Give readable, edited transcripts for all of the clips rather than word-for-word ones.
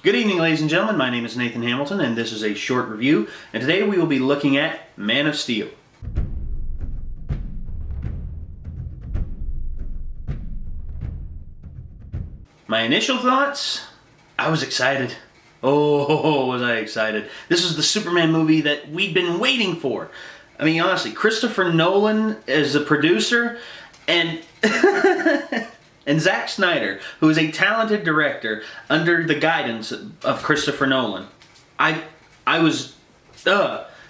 Good evening, ladies and gentlemen. My name is Nathan Hamilton, and this is a short review. And today we will be looking at Man of Steel. My initial thoughts? I was excited. Oh, was I excited. This is the Superman movie that we'd been waiting for. I mean, honestly, Christopher Nolan is the producer, and and Zack Snyder, who is a talented director under the guidance of Christopher Nolan. I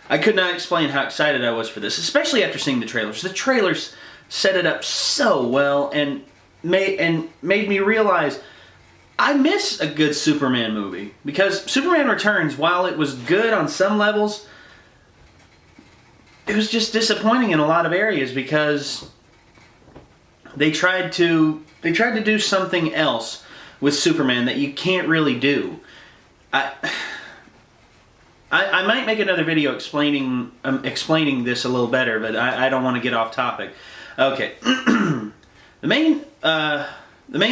could not explain how excited I was for this, especially after seeing the trailers. The trailers set it up so well and made me realize I miss a good Superman movie. Because Superman Returns, while it was good on some levels, it was just disappointing in a lot of areas because they tried to do something else with Superman that you can't really do. I might make another video explaining this a little better, but I don't want to get off topic. Okay, the main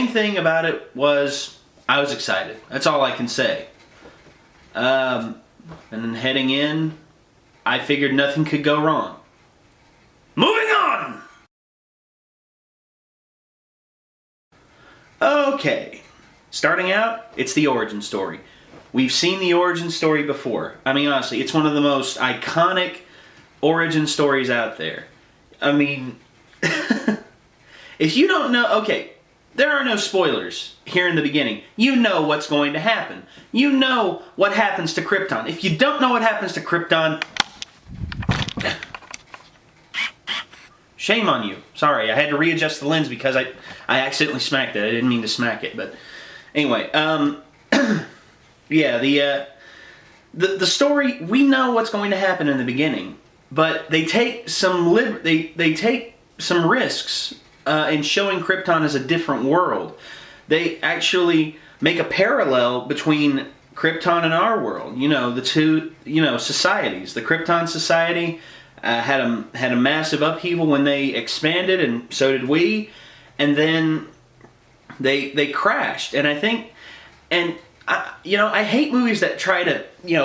thing about it was I was excited. That's all I can say. And then heading in, I figured nothing could go wrong. Moving on! Okay, starting out, it's the origin story. We've seen the origin story before. I mean, honestly, it's one of the most iconic origin stories out there. I mean, if you don't know, okay, there are no spoilers here in the beginning. You know what's going to happen. You know what happens to Krypton. If you don't know what happens to Krypton, shame on you. Sorry, I had to readjust the lens because I accidentally smacked it. I didn't mean to smack it, but anyway, yeah, the story, we know what's going to happen in the beginning, but they take some they take some risks in showing Krypton as a different world. They actually make a parallel between Krypton and our world. You know, the two, societies. The Krypton society had a massive upheaval when they expanded, and so did we. And then they crashed. And I think, I hate movies that try to,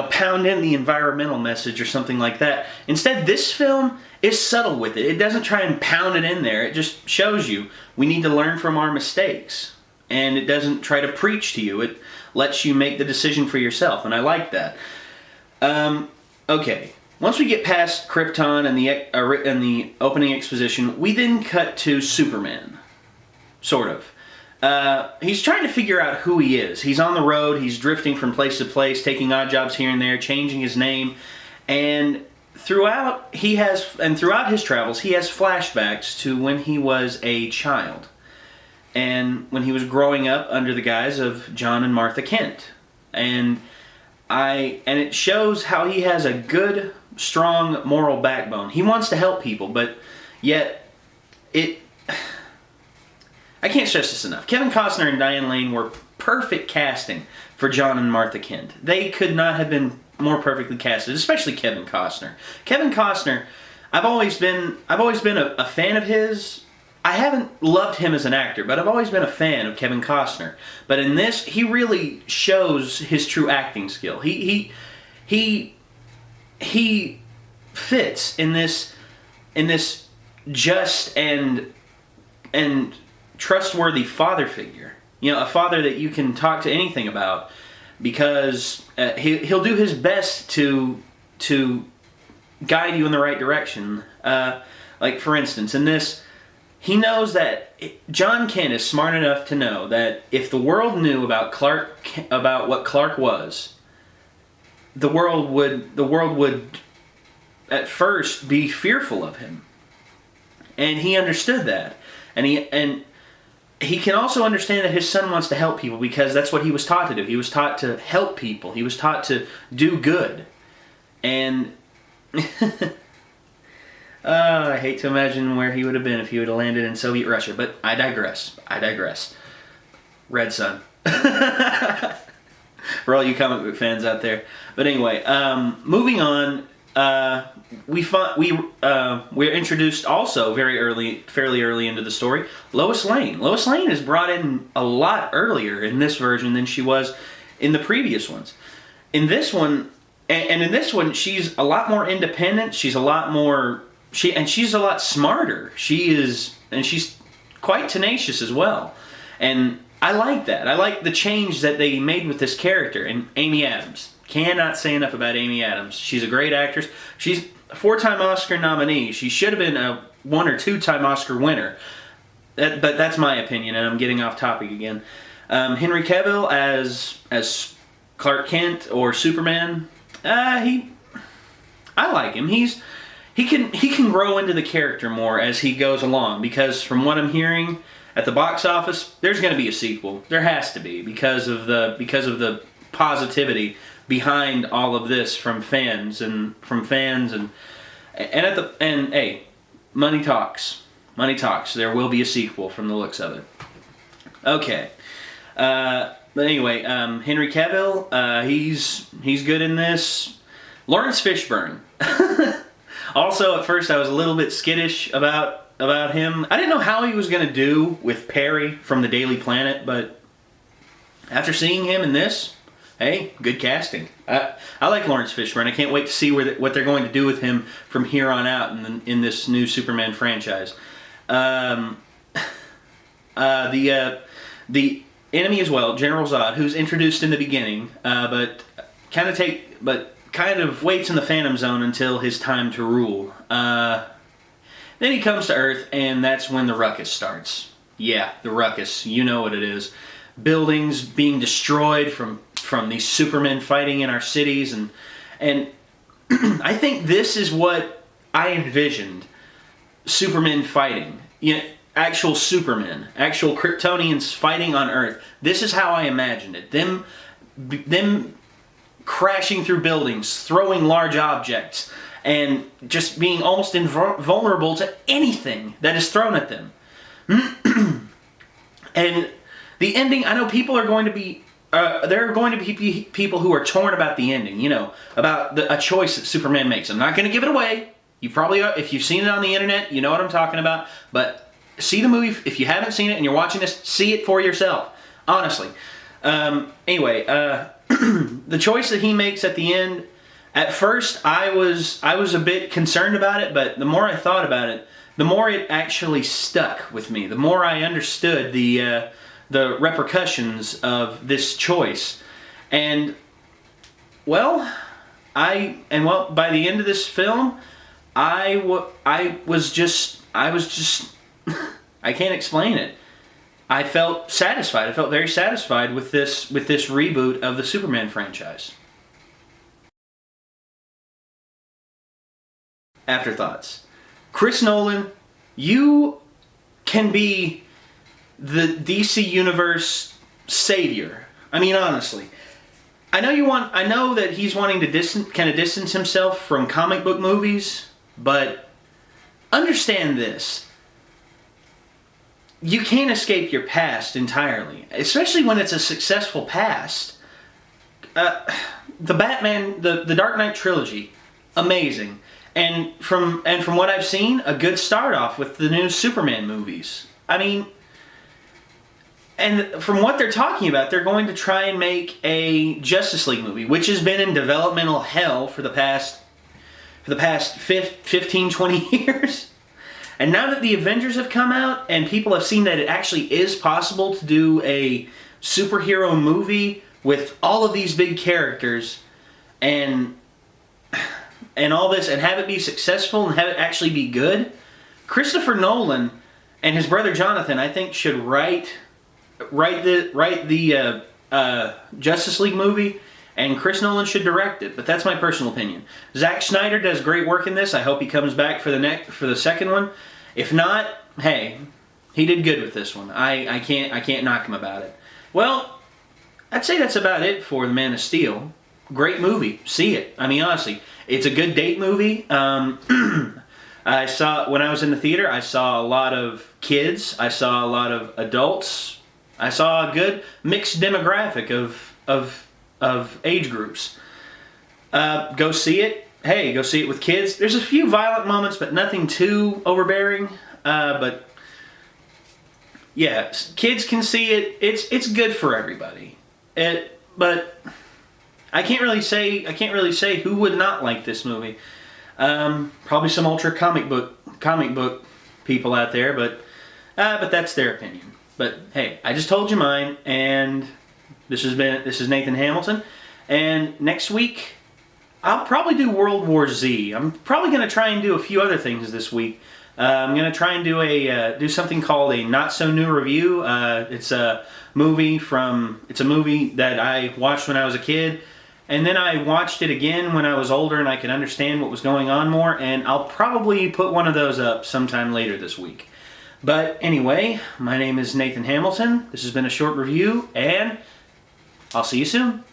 pound in the environmental message or something like that. Instead, this film is subtle with it. It doesn't try and pound it in there. It just shows you we need to learn from our mistakes. And it doesn't try to preach to you. It lets you make the decision for yourself. And I like that. Okay. Once we get past Krypton and the opening exposition, we then cut to Superman. Sort of. He's trying to figure out who he is. He's on the road, he's drifting from place to place, taking odd jobs here and there, changing his name, and throughout his travels, he has flashbacks to when he was a child, and when he was growing up under the guise of John and Martha Kent. And it shows how he has a good, strong moral backbone. He wants to help people, but yet I can't stress this enough. Kevin Costner and Diane Lane were perfect casting for John and Martha Kent. They could not have been more perfectly casted, especially Kevin Costner. Kevin Costner, I've always been a fan of his. I haven't loved him as an actor, but I've always been a fan of Kevin Costner. But in this, he really shows his true acting skill. He fits in this just and trustworthy father figure. A father that you can talk to anything about, because he'll do his best to guide you in the right direction. Like, for instance, in this, he knows that John Kent is smart enough to know that if the world knew about what Clark was, the world would at first be fearful of him. And he understood that. And he can also understand that his son wants to help people, because that's what he was taught to do. He was taught to help people. He was taught to do good. And I hate to imagine where he would have been if he would have landed in Soviet Russia, but I digress. Red Sun. For all you comic book fans out there. But anyway, moving on, we're introduced also fairly early into the story, Lois Lane. Lois Lane is brought in a lot earlier in this version than she was in the previous ones. In this one, and in this one, she's a lot more independent. She's a lot more she's a lot smarter. She's quite tenacious as well, and I like that. I like the change that they made with this character. And Amy Adams, cannot say enough about Amy Adams. She's a great actress. She's a 4-time Oscar nominee. She should have been a 1 or 2-time Oscar winner. But that's my opinion, and I'm getting off topic again. Henry Cavill as Clark Kent or Superman. I like him. He can grow into the character more as he goes along, because from what I'm hearing at the box office, there's going to be a sequel. There has to be, because of the positivity behind all of this from fans and hey, money talks. Money talks. There will be a sequel from the looks of it. Okay. But anyway, Henry Cavill, he's good in this. Lawrence Fishburne. Also, at first I was a little bit skittish about him. I didn't know how he was going to do with Perry from the Daily Planet, but after seeing him in this, hey, good casting. I like Lawrence Fishburne. I can't wait to see what they're going to do with him from here on out in this new Superman franchise. The enemy as well, General Zod, who's introduced in the beginning, but kind of waits in the Phantom Zone until his time to rule. Then he comes to Earth, and that's when the ruckus starts. Yeah, the ruckus. You know what it is. Buildings being destroyed from these Supermen fighting in our cities, and I think this is what I envisioned Supermen fighting. You know, actual Supermen, actual Kryptonians fighting on Earth. This is how I imagined it. Them crashing through buildings, throwing large objects, and just being almost invulnerable to anything that is thrown at them. And the ending, I know people are going to be, there are going to be people who are torn about the ending, you know, about a choice that Superman makes. I'm not going to give it away. You probably, if you've seen it on the internet, you know what I'm talking about. But see the movie. If you haven't seen it and you're watching this, see it for yourself. Honestly. Anyway, the choice that he makes at the end, at first I was a bit concerned about it, but the more I thought about it, the more it actually stuck with me. The more I understood the repercussions of this choice. And by the end of this film, I was just I can't explain it. I felt satisfied. I felt very satisfied with this reboot of the Superman franchise. Afterthoughts. Chris Nolan, you can be the DC Universe savior. I mean, honestly. I know that he's wanting to distance himself from comic book movies, but understand this. You can't escape your past entirely, especially when it's a successful past. The Batman, the Dark Knight trilogy, amazing. And from what I've seen, a good start off with the new Superman movies. I mean, and from what they're talking about, they're going to try and make a Justice League movie, which has been in developmental hell for the past 15, 20 years. And now that the Avengers have come out and people have seen that it actually is possible to do a superhero movie with all of these big characters and all this, and have it be successful and have it actually be good, Christopher Nolan and his brother Jonathan, I think, should write the Justice League movie, and Chris Nolan should direct it. But that's my personal opinion. Zack Snyder does great work in this. I hope he comes back for the second one. If not, hey, he did good with this one. I can't knock him about it. Well, I'd say that's about it for The Man of Steel. Great movie. See it. I mean, honestly, it's a good date movie. I saw, when I was in the theater, I saw a lot of kids. I saw a lot of adults. I saw a good mixed demographic of age groups. Go see it. Hey, go see it with kids. There's a few violent moments, but nothing too overbearing. But yeah, kids can see it. It's good for everybody. but I can't really say who would not like this movie. Probably some ultra comic book people out there, but that's their opinion. But hey, I just told you mine, and this is Nathan Hamilton, and next week I'll probably do World War Z. I'm probably going to try and do a few other things this week. I'm going to try and do something called a not so new review. It's a movie that I watched when I was a kid, and then I watched it again when I was older and I could understand what was going on more, and I'll probably put one of those up sometime later this week. But anyway, my name is Nathan Hamilton. This has been a short review, and I'll see you soon.